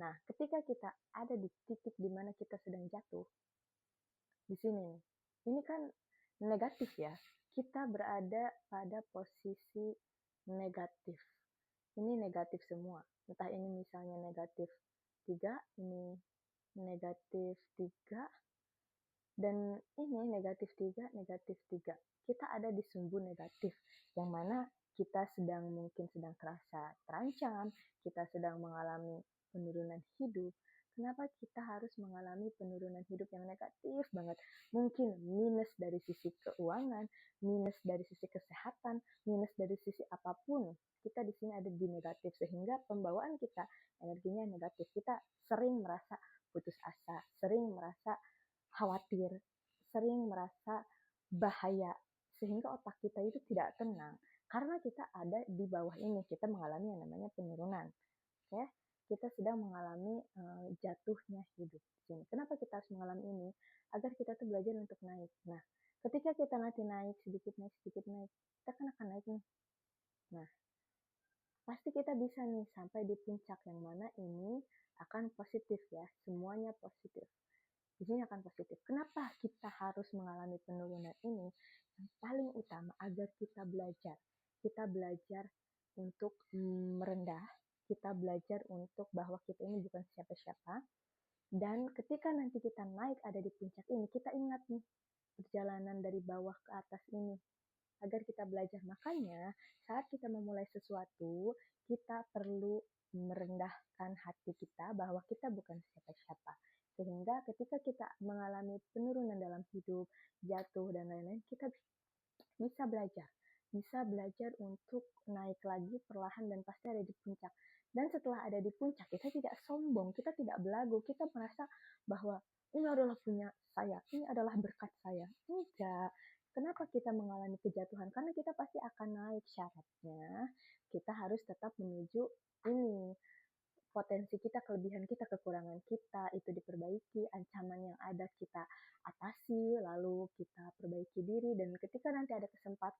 Nah, ketika kita ada di titik di mana kita sedang jatuh, di sini nih, ini kan negatif ya. Kita berada pada posisi negatif. Ini negatif semua. Entah ini misalnya negatif 3, ini negatif 3, dan ini negatif 3, negatif 3. Kita ada di sumbu negatif, yang mana kita mungkin sedang terasa terancam, kita sedang mengalami penurunan hidup. Kenapa kita harus mengalami penurunan hidup yang negatif banget? Mungkin minus dari sisi keuangan, minus dari sisi kesehatan, minus dari sisi apapun. Kita di sini ada di negatif, sehingga pembawaan kita energinya negatif. Kita sering merasa putus asa, sering merasa khawatir, sering merasa bahaya, sehingga otak kita itu tidak tenang. Karena kita ada di bawah ini, kita mengalami yang namanya penurunan. Ya, kita sedang mengalami jatuhnya hidup di sini. Kenapa kita harus mengalami ini? Agar kita tuh belajar untuk naik. Nah, ketika kita nanti naik, sedikit naik, kita kan akan naik nih. Nah, pasti kita bisa nih sampai di puncak, yang mana ini akan positif ya, semuanya positif. Di sini akan positif. Kenapa kita harus mengalami penurunan ini? Yang paling utama agar kita belajar. Kita belajar untuk merendah. Kita belajar untuk bahwa kita ini bukan siapa-siapa. Dan ketika nanti kita naik ada di puncak ini, kita ingat nih perjalanan dari bawah ke atas ini. Agar kita belajar. Makanya saat kita memulai sesuatu, kita perlu merendahkan hati kita bahwa kita bukan siapa-siapa. Sehingga ketika kita mengalami penurunan dalam hidup, jatuh, dan lain-lain, kita bisa belajar. Bisa belajar untuk naik lagi perlahan dan pasti ada di puncak. Dan setelah ada di puncak, kita tidak sombong, kita tidak belagu, kita merasa bahwa ini adalah punya saya, ini adalah berkat saya. Enggak. Kenapa kita mengalami kejatuhan? Karena kita pasti akan naik. Syaratnya kita harus tetap menuju ini, potensi kita, kelebihan kita, kekurangan kita itu diperbaiki, ancaman yang ada kita atasi, lalu kita perbaiki diri, dan ketika nanti ada kesempatan